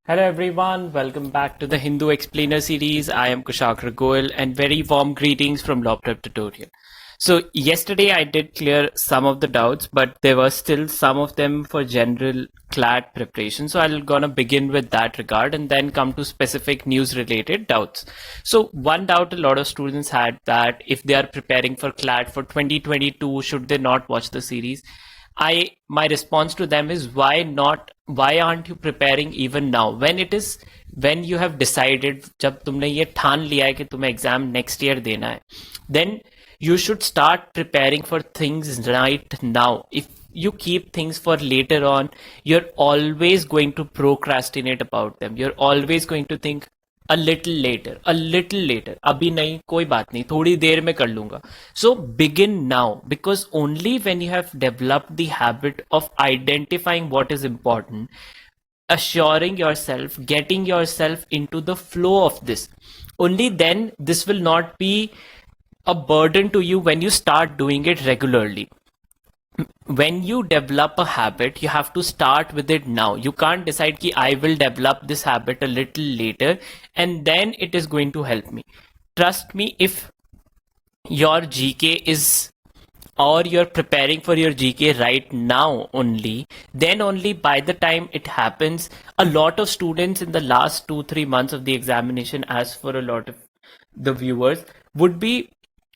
Hello everyone, welcome back to the Hindu Explainer series. I am Kushagra Goel and very warm greetings from Law Prep Tutorial. So yesterday I did clear some of the doubts, but there were still some of them for general CLAT preparation. So I'm gonna begin with that regard and then come to specific news related doubts. So one doubt a lot of students had that if they are preparing for CLAT for 2022, should they not watch the series? My response to them is why aren't you preparing even now when you have decided जब तुमने ये ठान लिया है कि तुम्हें exam next year देना है then you should start preparing for things right now. If you keep things for later on, you're always going to procrastinate about them. You're always going to think a little later, अभी नहीं, कोई बात नहीं, थोड़ी देर में कर लूंगा. So begin now, because only when you have developed the habit of identifying what is important, assuring yourself, getting yourself into the flow of this, only then this will not be a burden to you when you start doing it regularly. When you develop a habit, you have to start with it now. You can't decide ki I will develop this habit a little later and then it is going to help me. Trust me, if your GK is or you're preparing for your GK right now only, then only by the time it happens, a lot of students in the last 2-3 months of the examination, as for a lot of the viewers, would be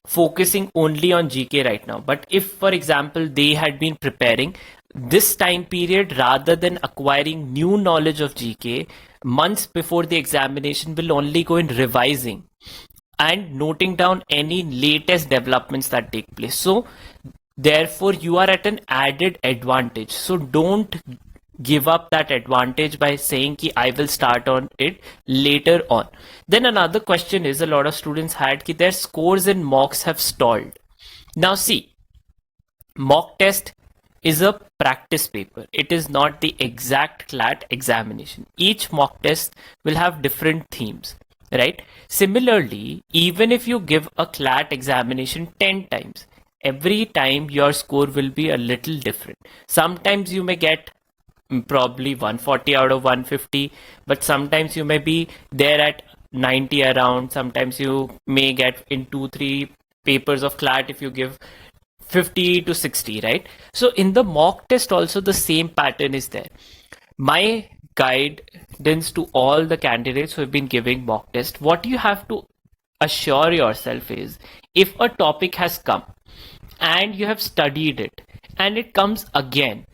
focusing only on GK right now. But if, for example, they had been preparing this time period rather than acquiring new knowledge of GK, months before the examination will only go in revising and noting down any latest developments that take place. So therefore you are at an added advantage. So don't give up that advantage by saying ki I will start on it later on. Then another question is, a lot of students had ki their scores in mocks have stalled. Now see, mock test is a practice paper. It is not the exact CLAT examination. Each mock test will have different themes, right? Similarly, even if you give a CLAT examination 10 times, every time your score will be a little different. Sometimes you may get probably 140 out of 150, but sometimes you may be there at 90 around. Sometimes you may get in 2-3 papers of CLAT if you give 50 to 60, right? So in the mock test also the same pattern is there. My guidance to all the candidates who have been giving mock test, what you have to assure yourself is, if a topic has come and you have studied it and it comes again,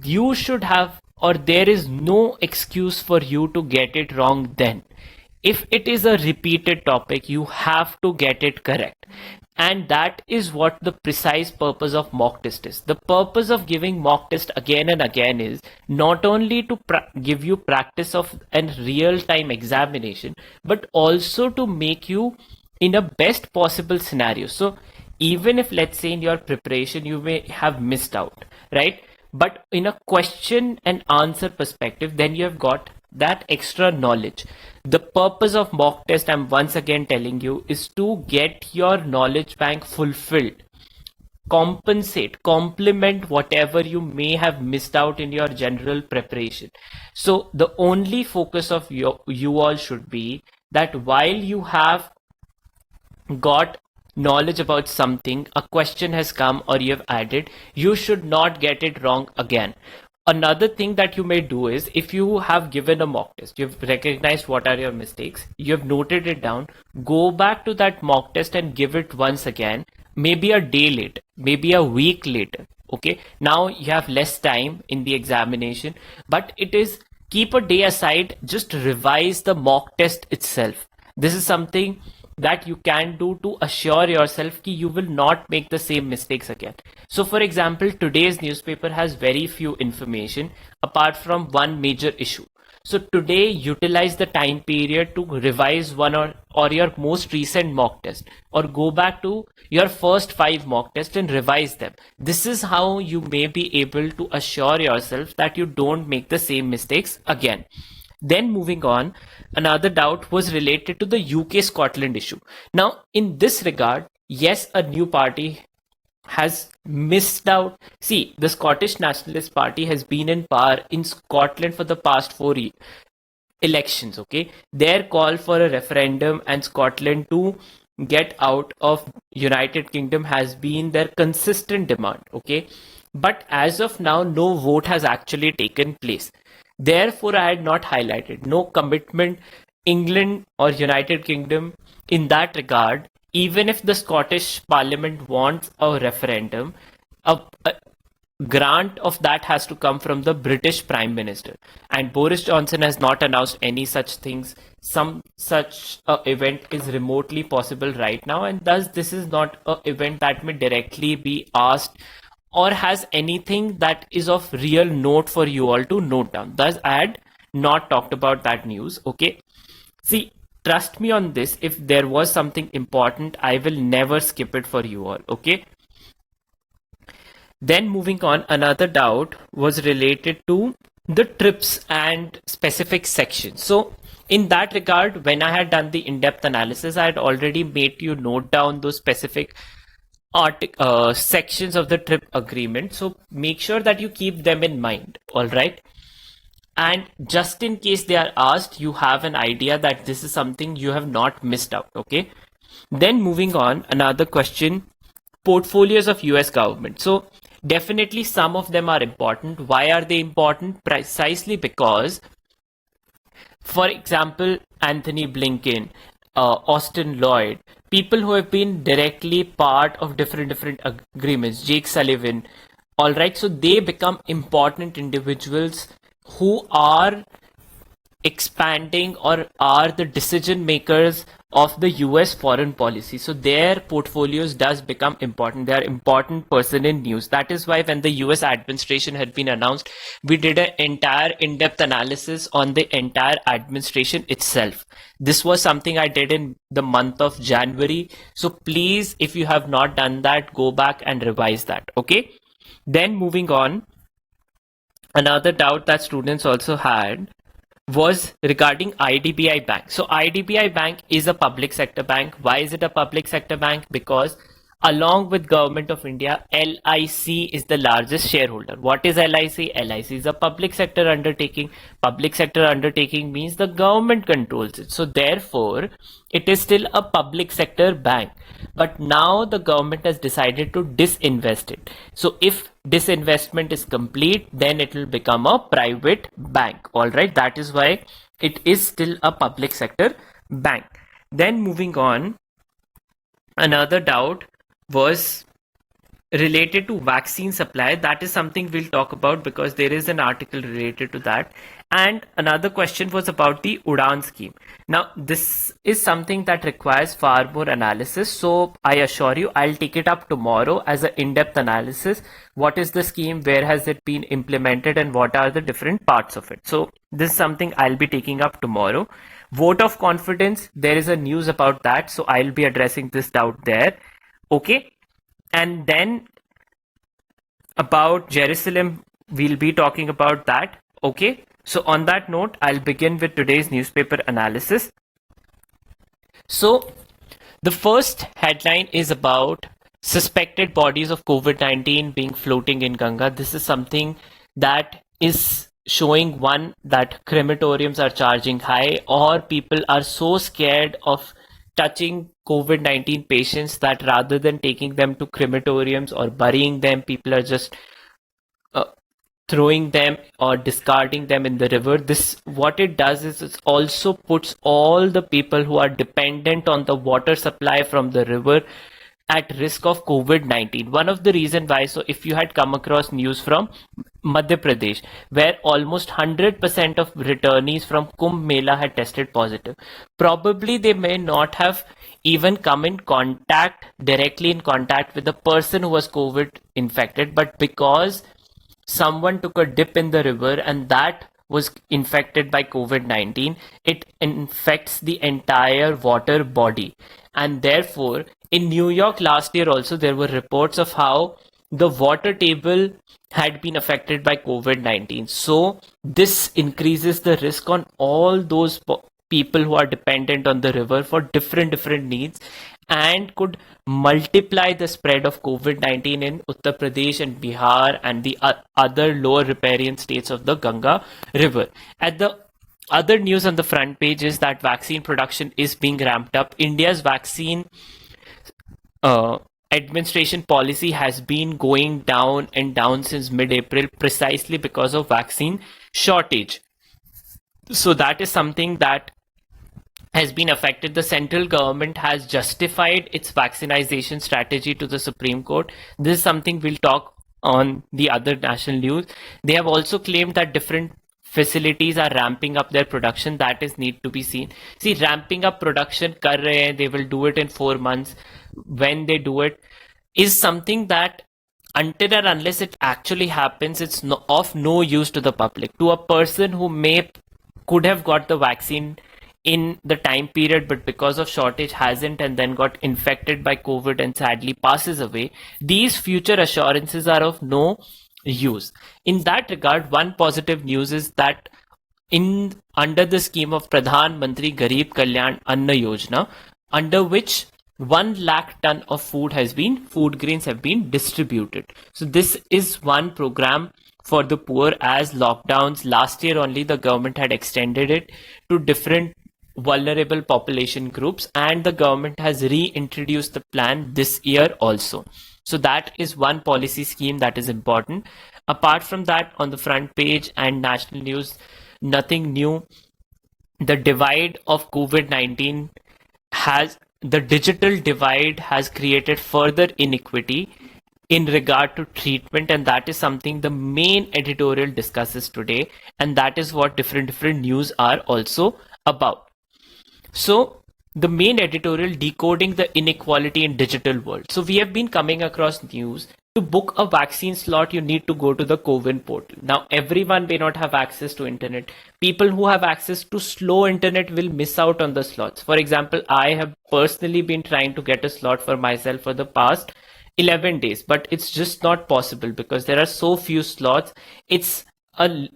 you should have, or there is no excuse for you to get it wrong then. If it is a repeated topic, you have to get it correct. And that is what the precise purpose of mock test is. The purpose of giving mock test again and again is not only to give you practice of a real-time examination, but also to make you in a best possible scenario. So even if, let's say, in your preparation you may have missed out, right? But in a question and answer perspective, then you have got that extra knowledge. The purpose of mock test, I'm once again telling you, is to get your knowledge bank fulfilled, complement whatever you may have missed out in your general preparation. So the only focus of you all should be that while you have got knowledge about something, a question has come or you have added, you should not get it wrong again. Another thing that you may do is, if you have given a mock test, you've recognized what are your mistakes, you have noted it down, go back to that mock test and give it once again, maybe a day later, maybe a week later. Okay, now you have less time in the examination, but it is, keep a day aside, just revise the mock test itself. This is something that you can do to assure yourself that you will not make the same mistakes again. So for example, today's newspaper has very few information apart from one major issue. So today, utilize the time period to revise one or your most recent mock test, or go back to your first 5 mock tests and revise them. This is how you may be able to assure yourself that you don't make the same mistakes again. Then moving on, another doubt was related to the UK Scotland issue. Now, in this regard, yes, a new party has missed out. See, the Scottish Nationalist Party has been in power in Scotland for the past 4 years. elections. Okay, their call for a referendum and Scotland to get out of United Kingdom has been their consistent demand. Okay, but as of now, no vote has actually taken place. Therefore, I had not highlighted no commitment, England or United Kingdom in that regard. Even if the Scottish Parliament wants a referendum, a grant of that has to come from the British Prime Minister. And Boris Johnson has not announced any such things. Some such event is remotely possible right now, and thus this is not an event that may directly be asked or has anything that is of real note for you all to note down. Thus, I had not talked about that news. Okay. See, trust me on this. If there was something important, I will never skip it for you all. Okay. Then moving on, another doubt was related to the trips and specific sections. So in that regard, when I had done the in-depth analysis, I had already made you note down those specific sections of the trip agreement. So make sure that you keep them in mind. All right. And just in case they are asked, you have an idea that this is something you have not missed out. Okay. Then moving on, another question, portfolios of US government. So definitely some of them are important. Why are they important? Precisely because, for example, Anthony Blinken, Austin Lloyd, people who have been directly part of different agreements, Jake Sullivan, all right, so they become important individuals who are expanding or are the decision makers of the US foreign policy. So their portfolios does become important. They are important person in news. That is why when the US administration had been announced, we did an entire in-depth analysis on the entire administration itself. This was something I did in the month of January. So please, if you have not done that, go back and revise that. Okay. Then moving on, another doubt that students also had was regarding IDBI Bank. So IDBI Bank is a public sector bank. Why is it a public sector bank? Because along with Government of India, LIC is the largest shareholder. What is LIC? LIC is a public sector undertaking. Public sector undertaking means the government controls it. So therefore, it is still a public sector bank. But now the government has decided to disinvest it. So if disinvestment is complete, then it will become a private bank. All right. That is why it is still a public sector bank. Then moving on, another doubt was related to vaccine supply. That is something we'll talk about because there is an article related to that. And another question was about the Udan scheme. Now, this is something that requires far more analysis. So I assure you, I'll take it up tomorrow as an in-depth analysis. What is the scheme? Where has it been implemented? And what are the different parts of it? So this is something I'll be taking up tomorrow. Vote of confidence. There is a news about that. So I'll be addressing this doubt there. Okay. And then about Jerusalem, we'll be talking about that. Okay. So on that note, I'll begin with today's newspaper analysis. So the first headline is about suspected bodies of COVID-19 being floating in Ganga. This is something that is showing one that crematoriums are charging high, or people are so scared of touching COVID-19 patients that rather than taking them to crematoriums or burying them, people are just throwing them or discarding them in the river. This, what it does is it also puts all the people who are dependent on the water supply from the river at risk of COVID-19. One of the reasons why, so if you had come across news from Madhya Pradesh, where almost 100% of returnees from Kumbh Mela had tested positive. Probably they may not have even come in contact, directly in contact with the person who was COVID infected, but because someone took a dip in the river and that was infected by COVID-19, it infects the entire water body. And therefore, in New York last year also, there were reports of how the water table had been affected by COVID-19. So this increases the risk on all those people who are dependent on the river for different needs, and could multiply the spread of COVID-19 in Uttar Pradesh and Bihar and the other lower riparian states of the Ganga river. At the Other news on the front page is that vaccine production is being ramped up. India's vaccine uh, administration policy has been going down and down since mid-April precisely because of vaccine shortage. So that is something that has been affected. The central government has justified its vaccinization strategy to the Supreme Court. This is something we'll talk on the other national news. They have also claimed that different facilities are ramping up their production. That is need to be seen. See, ramping up production kar rahe hain, they will do it in 4 months. When they do it is something that until or unless it actually happens, it's of no use to the public. To a person who could have got the vaccine in the time period, but because of shortage hasn't, and then got infected by COVID and sadly passes away, these future assurances are of no use. In that regard, one positive news is that under the scheme of Pradhan Mantri Garib Kalyan Anna Yojana, under which 1 lakh ton of food grains have been distributed. So this is one program for the poor, as lockdowns last year only the government had extended it to different vulnerable population groups, and the government has reintroduced the plan this year also. So that is one policy scheme that is important. Apart from that, on the front page and national news, nothing new. The divide of COVID-19 the digital divide has created further inequity in regard to treatment, and that is something the main editorial discusses today, and that is what different news are also about. So the main editorial, decoding the inequality in digital world. So we have been coming across news. To book a vaccine slot, you need to go to the CoWIN portal. Now, everyone may not have access to internet. People who have access to slow internet will miss out on the slots. For example, I have personally been trying to get a slot for myself for the past 11 days, but it's just not possible because there are so few slots. It's a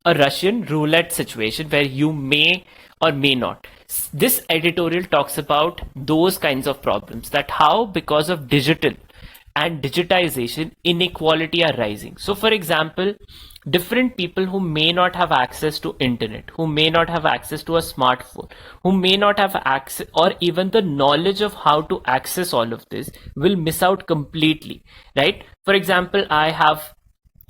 Russian roulette situation where you may or may not. This editorial talks about those kinds of problems, that how because of digital and digitization, inequality are rising. So for example, different people who may not have access to internet, who may not have access to a smartphone, who may not have access or even the knowledge of how to access all of this, will miss out completely, right? For example, I have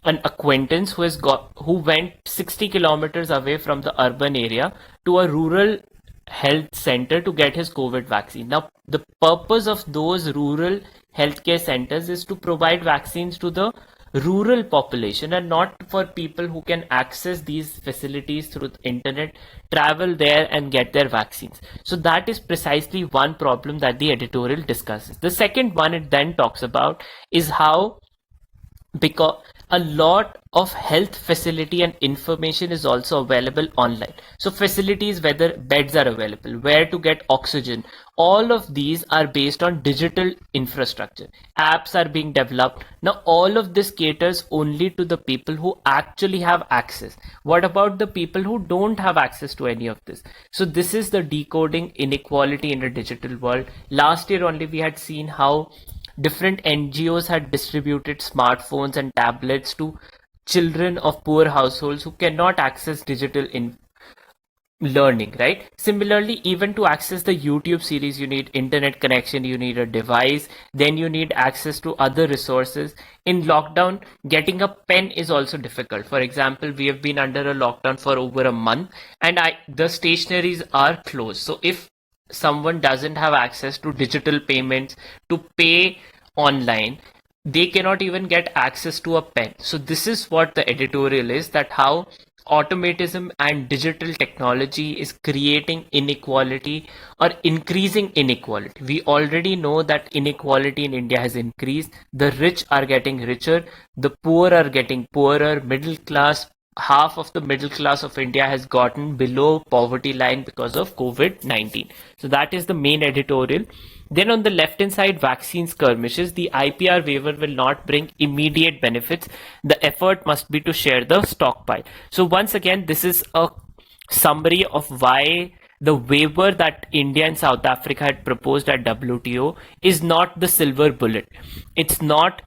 an acquaintance who went 60 kilometers away from the urban area to a rural health center to get his COVID vaccine. Now, the purpose of those rural healthcare centers is to provide vaccines to the rural population and not for people who can access these facilities through the internet, travel there and get their vaccines. So that is precisely one problem that the editorial discusses. The second one it then talks about is how, because a lot of health facility and information is also available online. So facilities, whether beds are available, where to get oxygen, all of these are based on digital infrastructure. Apps are being developed. Now all of this caters only to the people who actually have access. What about the people who don't have access to any of this? So this is the decoding inequality in the digital world. Last year only we had seen how different NGOs had distributed smartphones and tablets to children of poor households who cannot access digital learning, right? Similarly, even to access the YouTube series, you need internet connection, you need a device, then you need access to other resources. In lockdown, getting a pen is also difficult. For example, we have been under a lockdown for over a month and the stationaries are closed. So if someone doesn't have access to digital payments to pay online, they cannot even get access to a pen. So this is what the editorial is, that how automatism and digital technology is creating inequality or increasing inequality. We already know that inequality in India has increased. The rich are getting richer, the poor are getting poorer, middle class, half of the middle class of India has gotten below poverty line because of COVID-19. So that is the main editorial. Then on the left hand side, vaccine skirmishes. The IPR waiver will not bring immediate benefits. The effort must be to share the stockpile. So once again, this is a summary of why the waiver that India and South Africa had proposed at WTO is not the silver bullet. It's not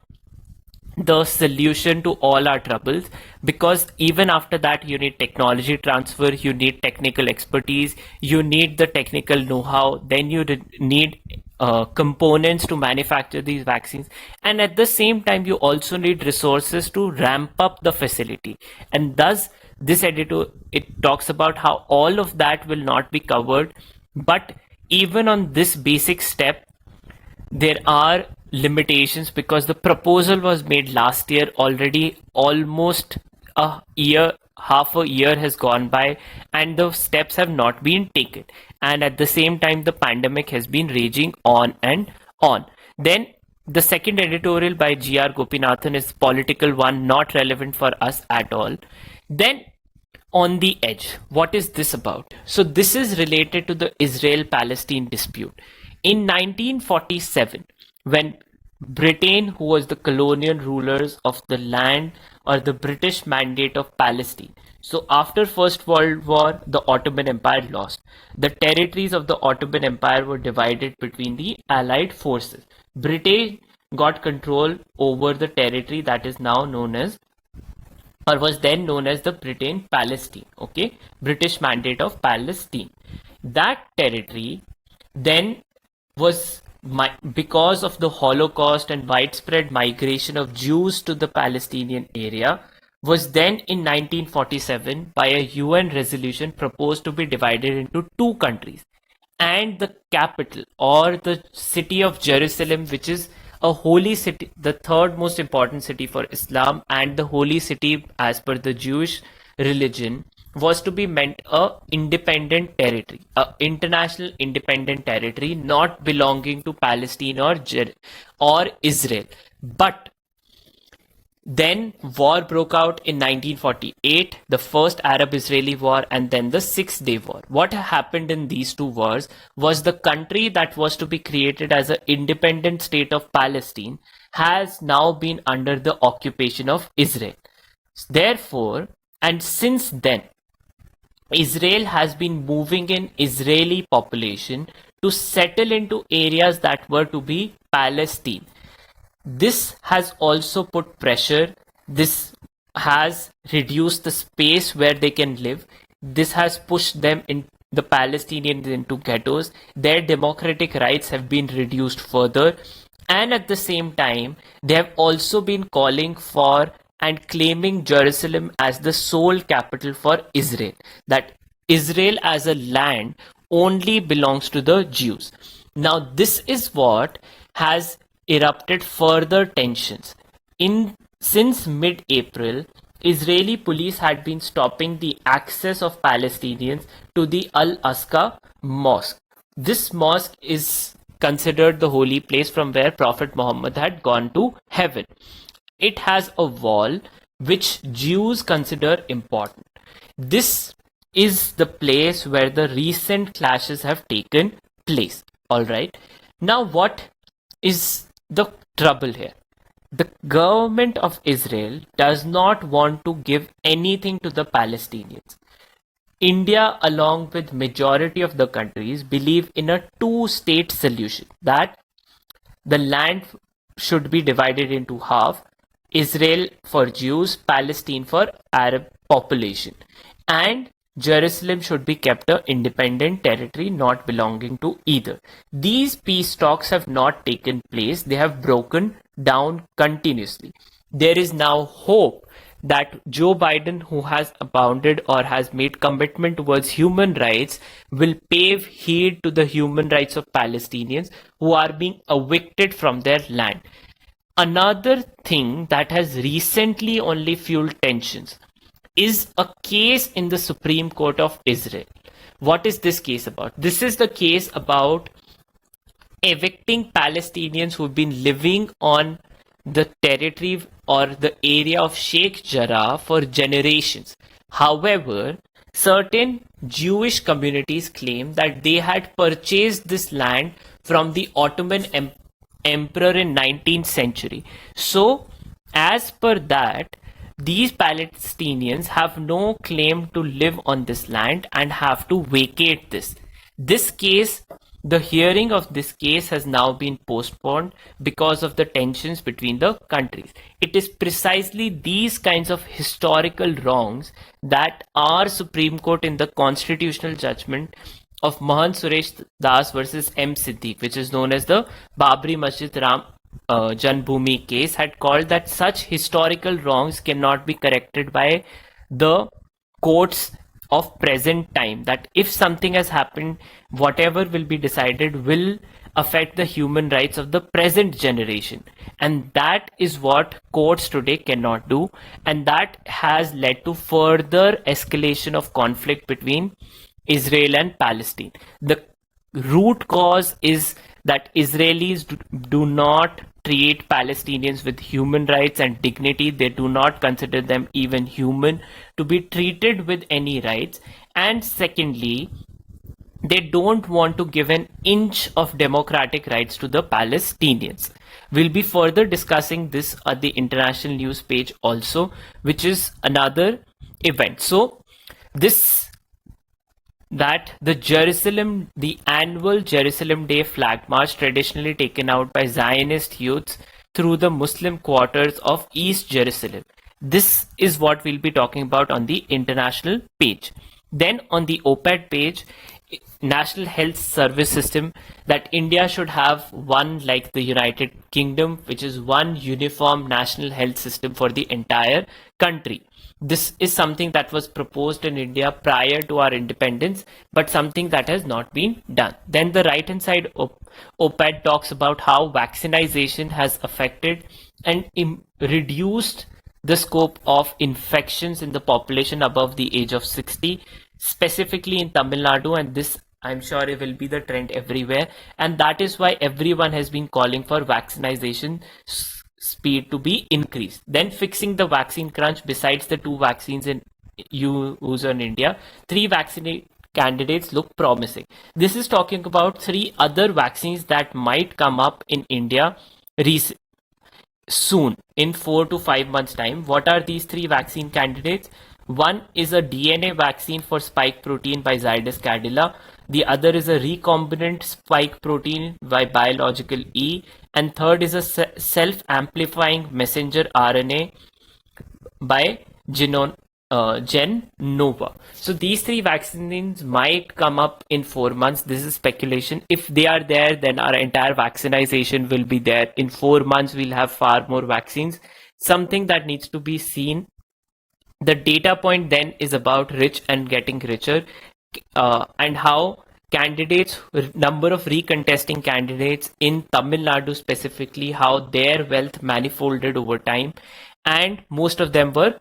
the solution to all our troubles, because even after that you need technology transfer, you need technical expertise, you need the technical know-how, then you need components to manufacture these vaccines, and at the same time you also need resources to ramp up the facility. And thus this editor, it talks about how all of that will not be covered, but even on this basic step there are limitations, because the proposal was made last year. Already almost a year, half a year has gone by, and the steps have not been taken, and at the same time the pandemic has been raging on and on. Then the second editorial by GR Gopinathan is political one, not relevant for us at all. Then on the edge, what is this about? So this is related to the Israel-Palestine dispute. In 1947, when Britain, who was the colonial rulers of the land, or the British Mandate of Palestine. So after First World War, the Ottoman Empire lost. The territories of the Ottoman Empire were divided between the Allied forces. Britain got control over the territory that is now known as, or was then known as, the Britain Palestine, okay, British Mandate of Palestine. That territory then was, because of the Holocaust and widespread migration of Jews to the Palestinian area, was then in 1947 by a UN resolution proposed to be divided into two countries, and the capital, or the city of Jerusalem, which is a holy city, the third most important city for Islam and the holy city as per the Jewish religion, was to be meant a independent territory, a international independent territory, not belonging to Palestine or Israel. But then war broke out in 1948, the first Arab-Israeli war, and then the Six-Day War. What happened in these two wars was the country that was to be created as an independent state of Palestine has now been under the occupation of Israel. Therefore, and since then, Israel has been moving in Israeli population to settle into areas that were to be Palestine. This has also put pressure. This has reduced the space where they can live. This has pushed them in, the Palestinians, into ghettos. Their democratic rights have been reduced further. And at the same time, they have also been calling for and claiming Jerusalem as the sole capital for Israel. That Israel as a land only belongs to the Jews. Now, this is what has erupted further tensions. Since mid-April, Israeli police had been stopping the access of Palestinians to the Al-Aqsa Mosque. This mosque is considered the holy place from where Prophet Muhammad had gone to heaven. It has a wall which Jews consider important. This is the place where the recent clashes have taken place. Alright. Now what is the trouble here? The government of Israel does not want to give anything to the Palestinians. India, along with majority of the countries, believe in a two-state solution, that the land should be divided into half, Israel for Jews, Palestine for Arab population, and Jerusalem should be kept an independent territory not belonging to either. These peace talks have not taken place. They have broken down continuously. There is now hope that Joe Biden, who has abounded or has made commitment towards human rights, will pave heed to the human rights of Palestinians who are being evicted from their land. Another thing that has recently only fueled tensions is a case in the Supreme Court of Israel. What is this case about? This is the case about evicting Palestinians who've been living on the territory or the area of Sheikh Jarrah for generations. However, certain Jewish communities claim that they had purchased this land from the Ottoman Emperor in 19th century. So, as per that, these Palestinians have no claim to live on this land and have to vacate this. This case The hearing of this case has now been postponed because of the tensions between the countries. It is precisely these kinds of historical wrongs that our Supreme Court in the constitutional judgment of Mahan Suresh Das versus M. Siddique, which is known as the Babri Masjid Ram Janbhoomi case, had called that such historical wrongs cannot be corrected by the courts of present time, that if something has happened, whatever will be decided will affect the human rights of the present generation, and that is what courts today cannot do, and that has led to further escalation of conflict between Israel and Palestine. The root cause is that Israelis do not treat Palestinians with human rights and dignity. They do not consider them even human to be treated with any rights. And secondly, they don't want to give an inch of democratic rights to the Palestinians. We'll be further discussing this at the international news page also, which is another event. So this that the annual Jerusalem Day flag march, traditionally taken out by Zionist youths through the Muslim quarters of East Jerusalem. This is what we'll be talking about on the international page. Then on the OPED page, National Health Service System, that India should have one like the United Kingdom, which is one uniform national health system for the entire country. This is something that was proposed in India prior to our independence, but something that has not been done. Then the right hand side OPED talks about how vaccination has affected and reduced the scope of infections in the population above the age of 60, specifically in Tamil Nadu, and this I'm sure it will be the trend everywhere, and that is why everyone has been calling for vaccination speed to be increased. Then fixing the vaccine crunch, besides the 2 vaccines in use in India, 3 vaccine candidates look promising. This is talking about 3 other vaccines that might come up in India soon, in 4 to 5 months time. What are these 3 vaccine candidates? One is a DNA vaccine for spike protein by Zydus Cadila. The other is a recombinant spike protein by Biological E. And third is a self-amplifying messenger RNA by Genova. So these 3 vaccines might come up in 4 months. This is speculation. If they are there, then our entire vaccination will be there. In 4 months, we'll have far more vaccines. Something that needs to be seen. The data point then is about rich and getting richer, and how candidates, number of recontesting candidates in Tamil Nadu specifically, how their wealth manifolded over time, and most of them were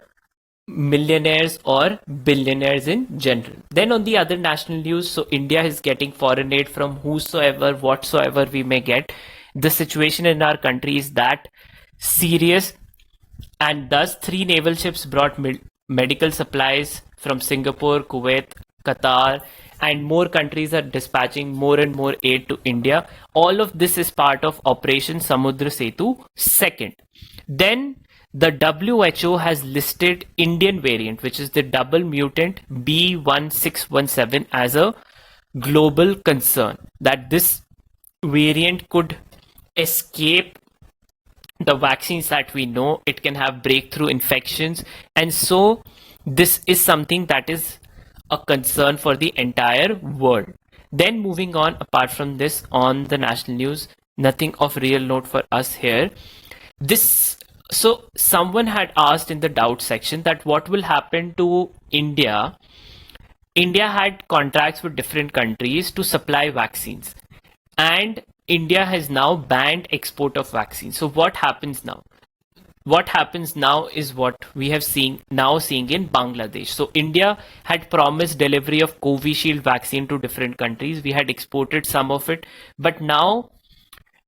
millionaires or billionaires in general. Then on the other national news, so India is getting foreign aid from whosoever, whatsoever we may get. The situation in our country is that serious, and thus 3 naval ships brought medical supplies from Singapore, Kuwait, Qatar, and more countries are dispatching more and more aid to India. All of this is part of Operation Samudra Setu 2nd. Then the WHO has listed Indian variant, which is the double mutant B1617, as a global concern, that this variant could escape the vaccines that we know. It can have breakthrough infections, and so this is something that is a concern for the entire world. Then moving on, apart from this, on the national news, nothing of real note for us here. So someone had asked in the doubt section that what will happen to India. India had contracts with different countries to supply vaccines, and India has now banned export of vaccines. So what happens now? What happens now is what we have seeing in Bangladesh. So India had promised delivery of Covishield vaccine to different countries. We had exported some of it, but now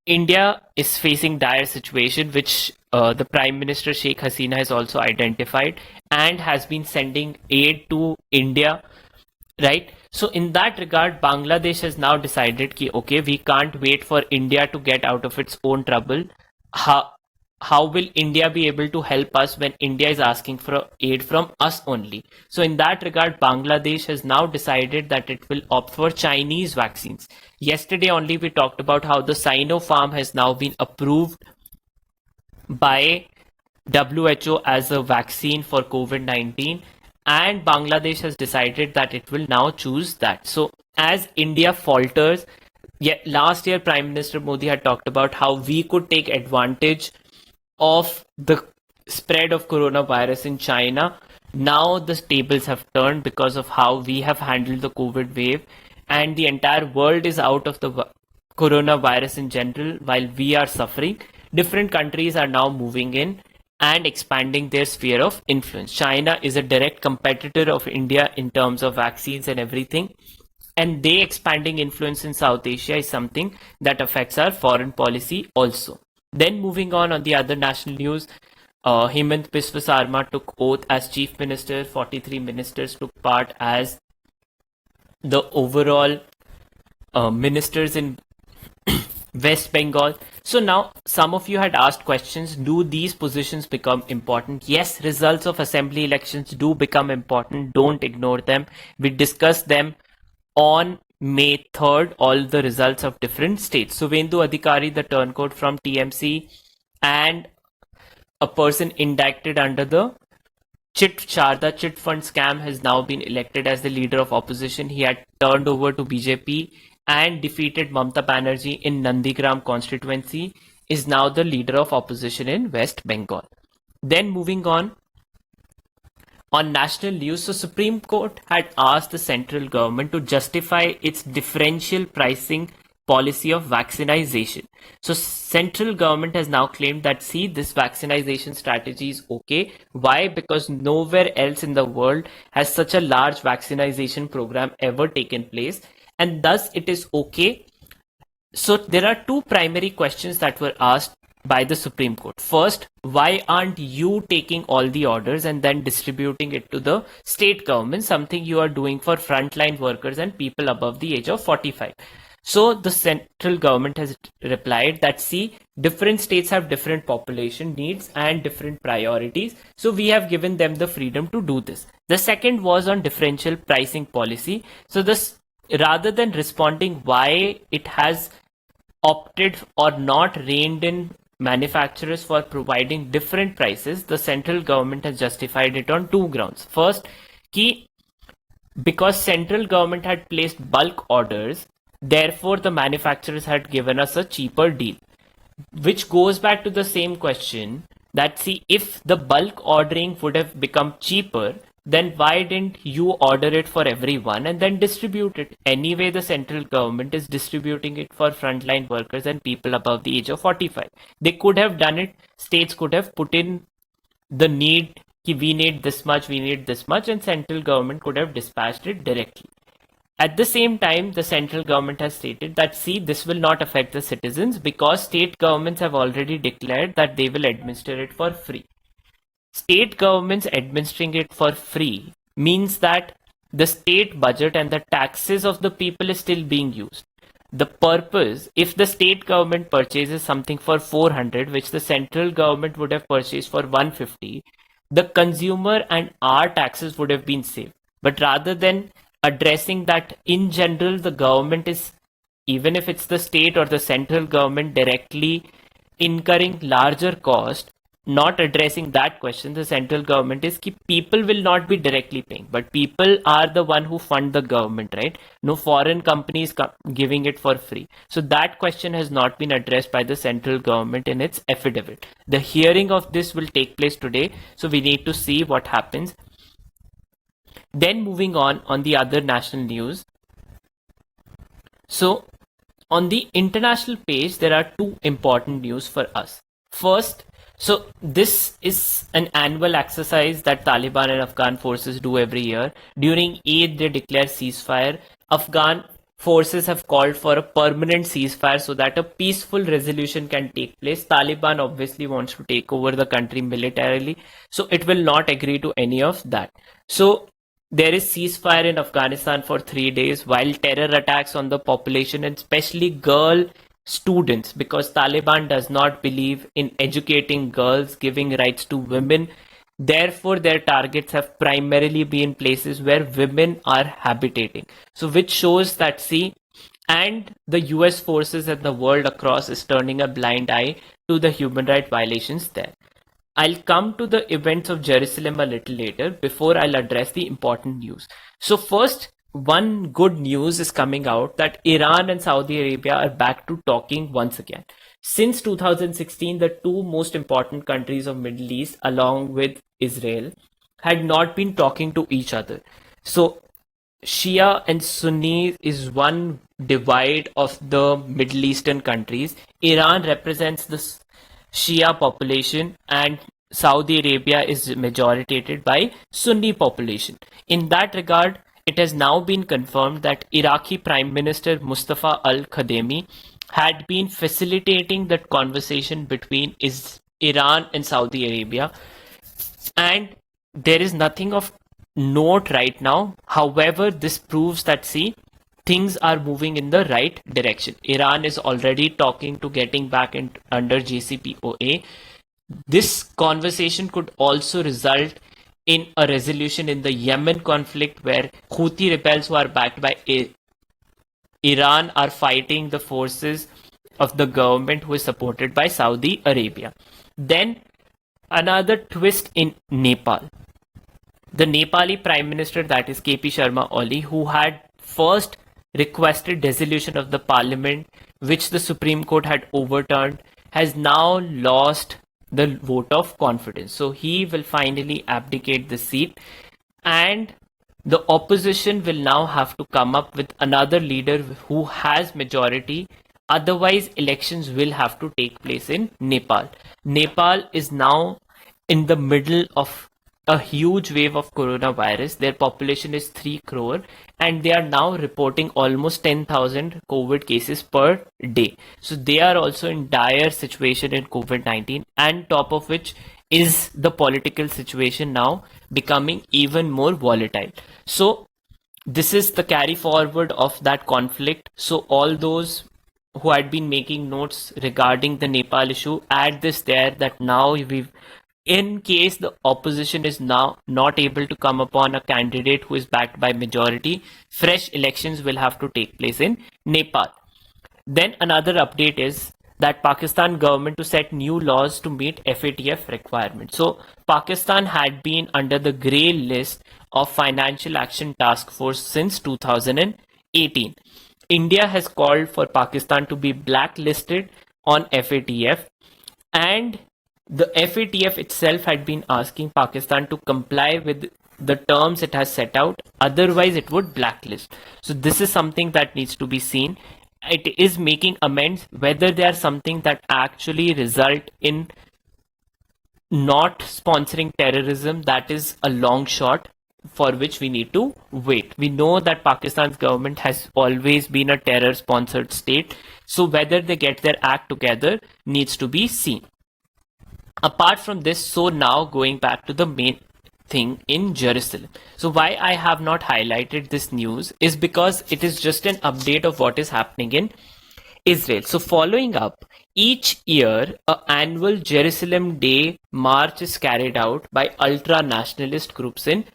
India is facing dire situation, which the Prime Minister Sheikh Hasina has also identified and has been sending aid to India, right? So in that regard, Bangladesh has now decided that, okay, we can't wait for India to get out of its own trouble. how will India be able to help us when India is asking for aid from us only? So in that regard, Bangladesh has now decided that it will opt for Chinese vaccines. Yesterday only we talked about how the Sinopharm has now been approved by WHO as a vaccine for COVID-19, and Bangladesh has decided that it will now choose that. So as India falters, last year Prime Minister Modi had talked about how we could take advantage of the spread of coronavirus in China. Now the tables have turned because of how we have handled the COVID wave, and the entire world is out of the coronavirus in general while we are suffering. Different countries are now moving in and expanding their sphere of influence. China is a direct competitor of India in terms of vaccines and everything. And they expanding influence in South Asia is something that affects our foreign policy also. Then moving on the other national news, Hemant Biswa Sarma took oath as Chief Minister. 43 ministers took part as the overall ministers in West Bengal. So now some of you had asked questions, do these positions become important? Yes, results of assembly elections do become important. Don't ignore them. We discussed them on May 3rd, all the results of different states. Suvendu Adhikari, the turncoat from TMC, and a person indicted under the Sharda Chit Fund scam has now been elected as the leader of opposition. He had turned over to BJP and defeated Mamata Banerjee in Nandigram constituency, is now the leader of opposition in West Bengal. Then moving on national news, so Supreme Court had asked the central government to justify its differential pricing policy of vaccinization. So central government has now claimed that, see, this vaccinization strategy is okay. Why? Because nowhere else in the world has such a large vaccinization program ever taken place, and thus it is okay. So there are two primary questions that were asked by the Supreme Court. First, why aren't you taking all the orders and then distributing it to the state government, something you are doing for frontline workers and people above the age of 45? So the central government has replied that, see, different states have different population needs and different priorities. So we have given them the freedom to do this. The second was on differential pricing policy. So this, rather than responding why it has opted or not reined in manufacturers for providing different prices, the central government has justified it on two grounds. First, because central government had placed bulk orders, therefore the manufacturers had given us a cheaper deal, which goes back to the same question that, see, if the bulk ordering would have become cheaper, then why didn't you order it for everyone and then distribute it? Anyway, the central government is distributing it for frontline workers and people above the age of 45. They could have done it. States could have put in the need, we need this much, we need this much, and central government could have dispatched it directly. At the same time, the central government has stated that, see, this will not affect the citizens because state governments have already declared that they will administer it for free. State governments administering it for free means that the state budget and the taxes of the people is still being used. The purpose, if the state government purchases something for 400, which the central government would have purchased for 150, the consumer and our taxes would have been saved. But rather than addressing that, in general, the government is, even if it's the state or the central government directly incurring larger cost, not addressing that question, the central government is people will not be directly paying, but people are the one who fund the government, right? No foreign companies giving it for free. So that question has not been addressed by the central government in its affidavit. The hearing of this will take place today, so we need to see what happens. Then moving on the other national news. So on the international page, there are two important news for us. First, so this is an annual exercise that Taliban and Afghan forces do every year. During Eid, they declare ceasefire. Afghan forces have called for a permanent ceasefire so that a peaceful resolution can take place. Taliban obviously wants to take over the country militarily, so it will not agree to any of that. So there is ceasefire in Afghanistan for 3 days while terror attacks on the population and especially girl students, because Taliban does not believe in educating girls, giving rights to women. Therefore, their targets have primarily been places where women are habitating. So, which shows that, see, and the US forces and the world across is turning a blind eye to the human rights violations there. I'll come to the events of Jerusalem a little later before I'll address the important news. So first, one good news is coming out that Iran and Saudi Arabia are back to talking once again. Since 2016, the two most important countries of Middle East, along with Israel, had not been talking to each other. So Shia and Sunni is one divide of the Middle Eastern countries. Iran represents the Shia population and Saudi Arabia is majoritated by Sunni population. In that regard, it has now been confirmed that Iraqi Prime Minister Mustafa al-Kadhimi had been facilitating that conversation between Iran and Saudi Arabia, and there is nothing of note right now. However, this proves that, see, things are moving in the right direction. Iran is already talking to getting back in under JCPOA. This conversation could also result in a resolution in the Yemen conflict, where Houthi rebels who are backed by Iran are fighting the forces of the government who is supported by Saudi Arabia. Then another twist in Nepal. The Nepali Prime Minister, that is KP Sharma Oli, who had first requested dissolution of the parliament, which the Supreme Court had overturned, has now lost the vote of confidence. So he will finally abdicate the seat, and the opposition will now have to come up with another leader who has majority. Otherwise, elections will have to take place in Nepal. Nepal is now in the middle of a huge wave of coronavirus. Their population is 3 crore and they are now reporting almost 10,000 COVID cases per day. So they are also in dire situation in COVID-19, and top of which is the political situation now becoming even more volatile. So this is the carry forward of that conflict. So all those who had been making notes regarding the Nepal issue, add this there, that now we've, in case the opposition is now not able to come upon a candidate who is backed by majority, fresh elections will have to take place in Nepal. Then another update is that Pakistan government to set new laws to meet FATF requirements. So Pakistan had been under the grey list of Financial Action Task Force since 2018. India has called for Pakistan to be blacklisted on FATF, and the FATF itself had been asking Pakistan to comply with the terms it has set out, otherwise it would blacklist. So this is something that needs to be seen. It is making amends. Whether they are something that actually result in not sponsoring terrorism, that is a long shot for which we need to wait. We know that Pakistan's government has always been a terror sponsored state, so whether they get their act together needs to be seen. Apart from this, so now going back to the main thing in Jerusalem. So why I have not highlighted this news is because it is just an update of what is happening in Israel. So following up, each year an annual Jerusalem Day march is carried out by ultra-nationalist groups in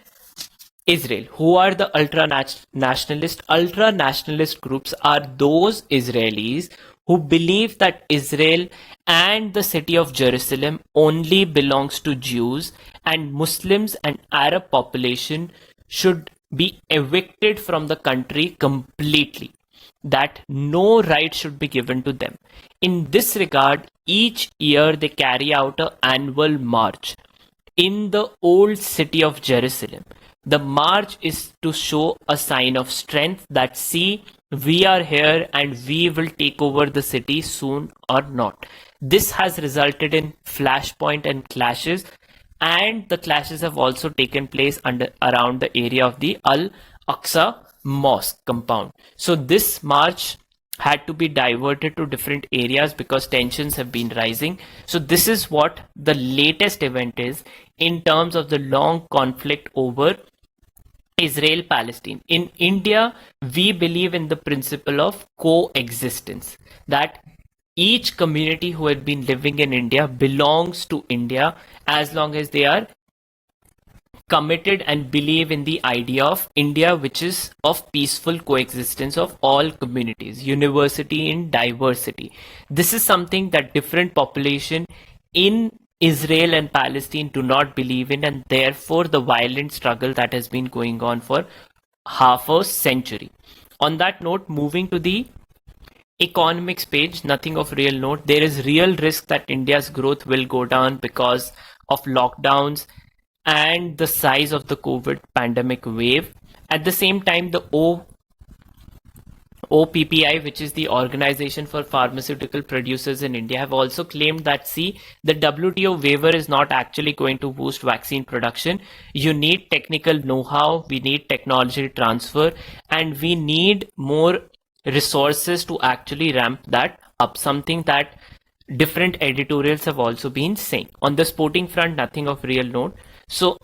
Israel. Who are the ultra-nationalist? Ultra-nationalist groups are those Israelis who believe that Israel and the city of Jerusalem only belongs to Jews, and Muslims and Arab population should be evicted from the country completely, that no right should be given to them. In this regard, each year they carry out an annual march in the old city of Jerusalem. The march is to show a sign of strength that, see, we are here and we will take over the city soon or not. This has resulted in flashpoint and clashes, and the clashes have also taken place around the area of the Al-Aqsa Mosque compound. So this march had to be diverted to different areas because tensions have been rising. So this is what the latest event is in terms of the long conflict over Israel-Palestine. In India, we believe in the principle of coexistence, that each community who had been living in India belongs to India as long as they are committed and believe in the idea of India, which is of peaceful coexistence of all communities, university in diversity. This is something that different population in Israel and Palestine do not believe in, and therefore the violent struggle that has been going on for half a century. On that note, moving to the economics page, nothing of real note. There is real risk that India's growth will go down because of lockdowns and the size of the COVID pandemic wave. At the same time, the OPPI, which is the Organization for Pharmaceutical Producers in India, have also claimed that, see, the WTO waiver is not actually going to boost vaccine production. You need technical know-how, we need technology transfer, and we need more resources to actually ramp that up, something that different editorials have also been saying. On the sporting front, nothing of real note. So,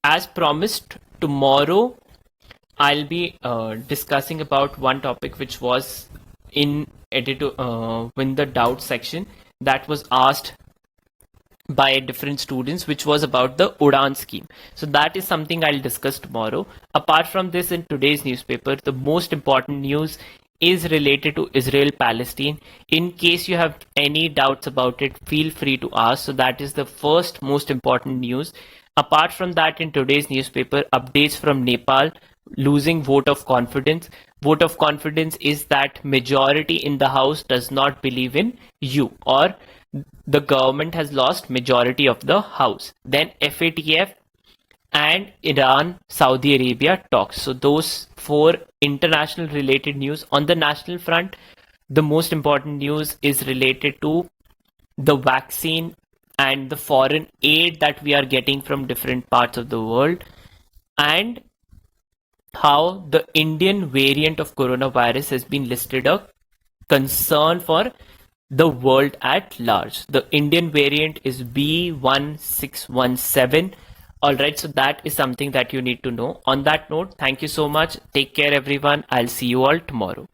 as promised, tomorrow I'll be discussing about one topic which was in the doubt section that was asked by different students, which was about the Udan scheme. So that is something I'll discuss tomorrow. Apart from this, in today's newspaper, the most important news is related to Israel-Palestine. In case you have any doubts about it, feel free to ask. So that is the first most important news. Apart from that, in today's newspaper, updates from Nepal, losing vote of confidence. Vote of confidence is that majority in the house does not believe in you, or the government has lost majority of the house. Then FATF and Iran, Saudi Arabia talks. So those four international related news. On the national front, the most important news is related to the vaccine and the foreign aid that we are getting from different parts of the world, and how the Indian variant of coronavirus has been listed a concern for the world at large. The Indian variant is B1617. All right, so that is something that you need to know. On that note, thank you so much. Take care, everyone. I'll see you all tomorrow.